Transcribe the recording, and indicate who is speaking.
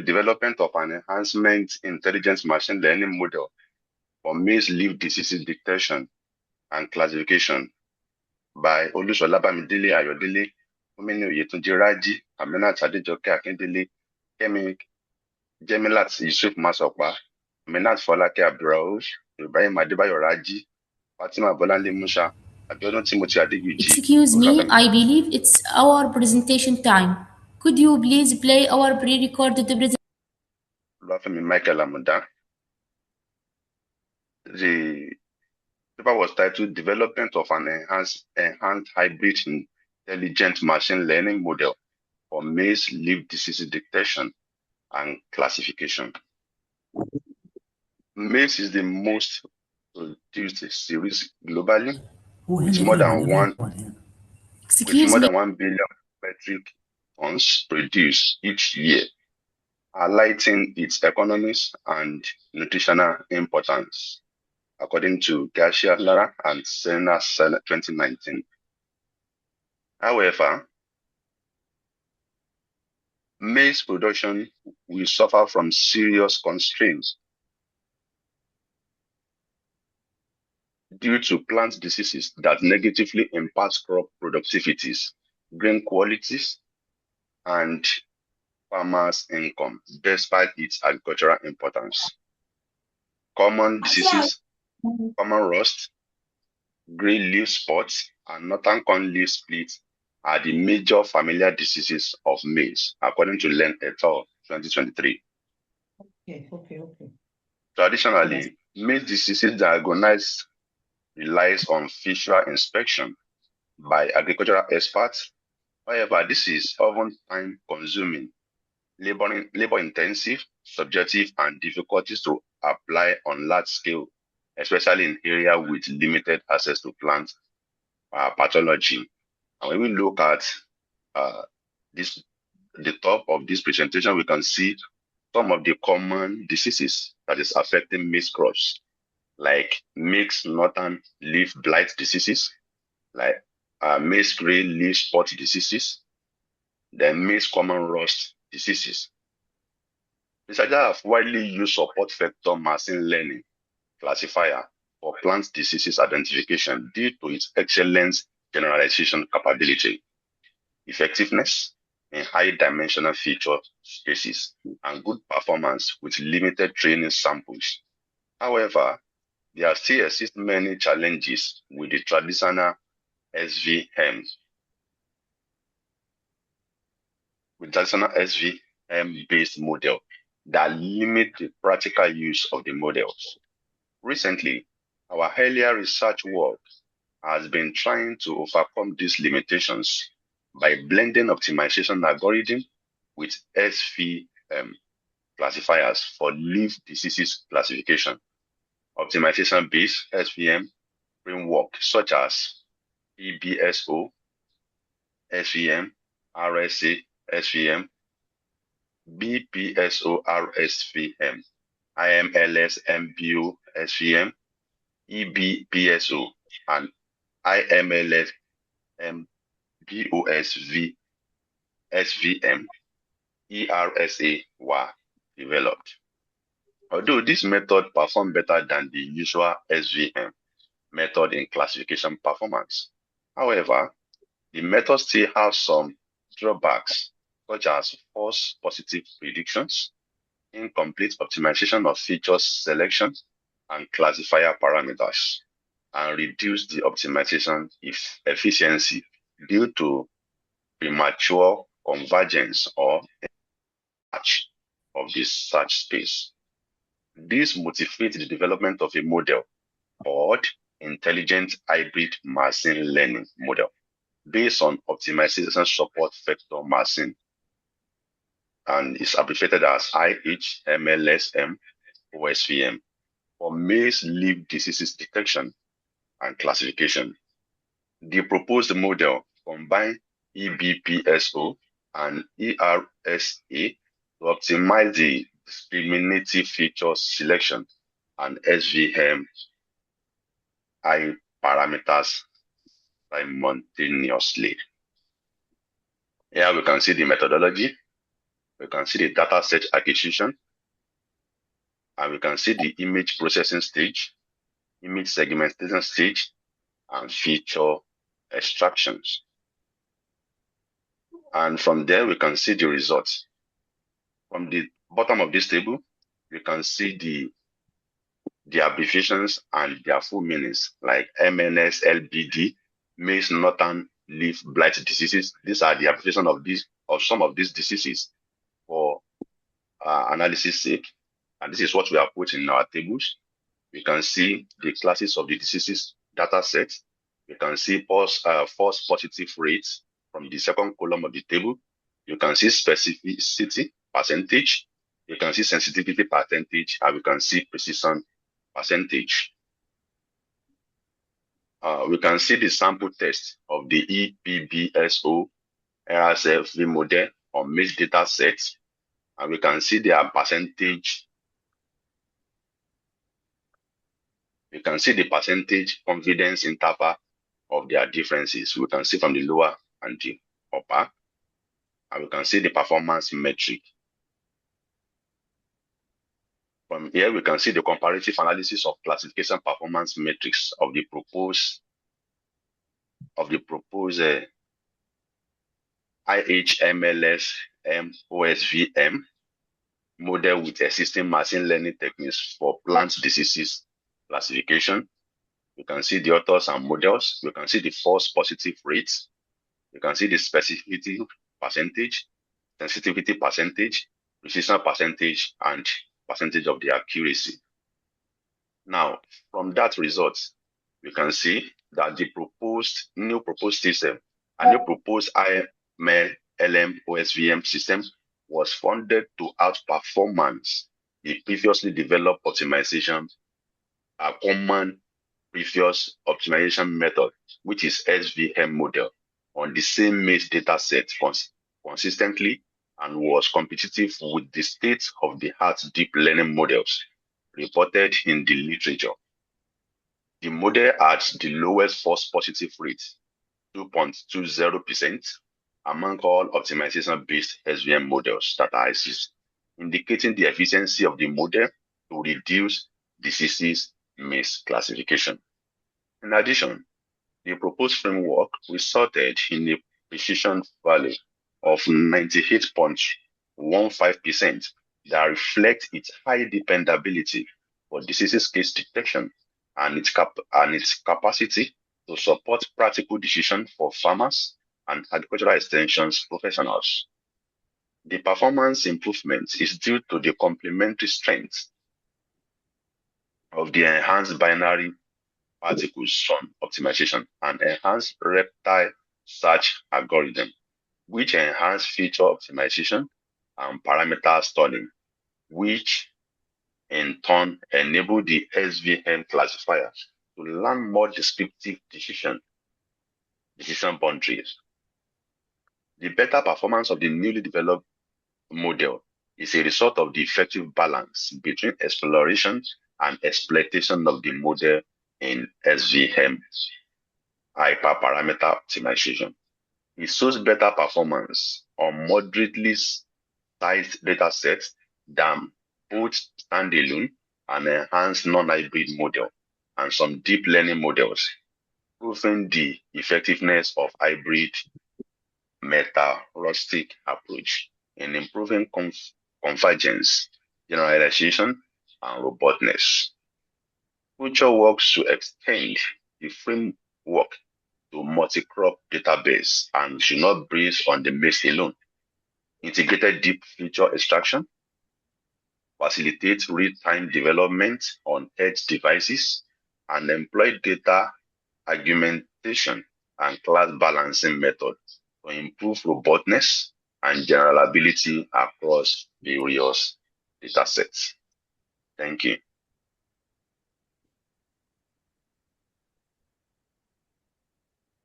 Speaker 1: development of an enhancement intelligence machine learning model for maize leaf diseases detection and classification by Olusola, Bamidele, Ayode, Mumini, Oyetunji, Raji, Aminat, Adejoke, Akindele, Kemi, Jemilat, Yusuf-Mashopa, Aminat, Folake, Abdulrauff, Ibrahim, Adebayo, Raji, Fatima, Bolanle, Musah, Abiodun, Adegbiji.
Speaker 2: Excuse me, I believe it's our presentation time. Could you please play our pre-recorded presentation?
Speaker 1: Oluwafemi, Micheal, Amuda. The paper was titled Development of an Enhanced Hybrid Intelligent Machine Learning Model for Maize Leaf Disease Detection and Classification. Maize is the most produced cereals globally, with more than 1 billion metric tons produced each year, highlighting its economics and nutritional importance, according to Garcia Lara and Senna 2019. However, maize production will suffer from serious constraints due to plant diseases that negatively impact crop productivities, grain qualities, and farmers' income, despite its agricultural importance. Common diseases, common rust, green leaf spots, and northern corn leaf split are the major familiar diseases of maize, according to Len et al. 2023.
Speaker 3: Okay.
Speaker 1: Traditionally, maize diseases diagnosed relies on visual inspection by agricultural experts. However, this is often time-consuming, labor-intensive, subjective, and difficulties to apply on large scale, especially in areas with limited access to plant pathology. And when we look at the top of this presentation, we can see some of the common diseases that is affecting maize crops, like mixed northern leaf blight diseases, like maize gray leaf spot diseases, then maize common rust diseases. Researchers have widely used support vector machine learning classifier for plant diseases identification due to its excellent generalization capability, effectiveness in high-dimensional feature spaces, and good performance with limited training samples. However, there still exist many challenges with the traditional SVM. With traditional SVM-based model that limit the practical use of the models. Recently, our earlier research work has been trying to overcome these limitations by blending optimization algorithm with SVM classifiers for leaf diseases classification. Optimization-based SVM framework such as EBSO, SVM, RSA, SVM, BPSO, RSVM, IMLS, MBO, SVM, EBPSO, and IMLS, MBOSV, SVM, ERSA were developed. Although this method performed better than the usual SVM method in classification performance, however, the method still has some drawbacks, such as false positive predictions, incomplete optimization of features selection and classifier parameters, and reduce the optimization efficiency due to premature convergence or match of the search space. This motivates the development of a model called Intelligent Hybrid Machine Learning Model based on optimization support vector machine, and is abbreviated as IHMLSM OSVM for maize leaf diseases detection and classification. The proposed model combines EBPSO and ERSA to optimize the discriminative feature selection and SVM parameters simultaneously. Here we can see the methodology. we can see the data set acquisition, and we can see the image processing stage, image segmentation stage, and feature extractions. And from there, we can see the results. From the bottom of this table, you can see the abbreviations and their full meanings, like MNS, LBD, maize northern leaf blight diseases. These are the abbreviation of some of these diseases for analysis sake. And this is what we have put in our tables. We can see the classes of the diseases data set. We can see false positive rates from the second column of the table. You can see specificity percentage. You can see sensitivity percentage, and we can see precision percentage. We can see the sample test of the EPBSO RSFV model on maize data sets, and we can see their percentage. We can see the percentage confidence interval of their differences. We can see from the lower and the upper, and we can see the performance metric. From here, we can see the comparative analysis of classification performance metrics of the proposed IHMLS MOSVM model with existing machine learning techniques for plant diseases classification. You can see the authors and models. You can see the false positive rates. You can see the specificity percentage, sensitivity percentage, precision percentage, and percentage of the accuracy. Now, from that result, you can see that the new proposed system, a new proposed IML-LM-OSVM system was funded to outperform the previously developed optimization, a common previous optimization method, which is SVM model, on the same maize data set consistently, and was competitive with the state-of-the-art deep learning models reported in the literature. The model had the lowest false positive rate, 2.20%, among all optimization-based SVM models that are exist, indicating the efficiency of the model to reduce diseases misclassification. In addition, the proposed framework resulted in a precision value of 98.15% that reflects its high dependability for diseases case detection and its capacity to support practical decisions for farmers and agricultural extensions professionals. The performance improvement is due to the complementary strength of the enhanced binary particles sum optimization and enhanced reptile search algorithm, which enhance feature optimization and parameter studying, which in turn enable the SVM classifier to learn more descriptive decision boundaries. The better performance of the newly developed model is a result of the effective balance between exploration and exploitation of the model in SVM hyperparameter optimization. It shows better performance on moderately sized data sets than both standalone and enhanced non-hybrid model and some deep learning models, proving the effectiveness of hybrid meta-heuristic approach in improving convergence, generalization, and robustness. Future works to extend the framework to multi-crop database and should not base on the maize alone. Integrated deep feature extraction, facilitate real-time development on edge devices, and employ data augmentation and class balancing methods to improve robustness and generalizability across various datasets. Thank you.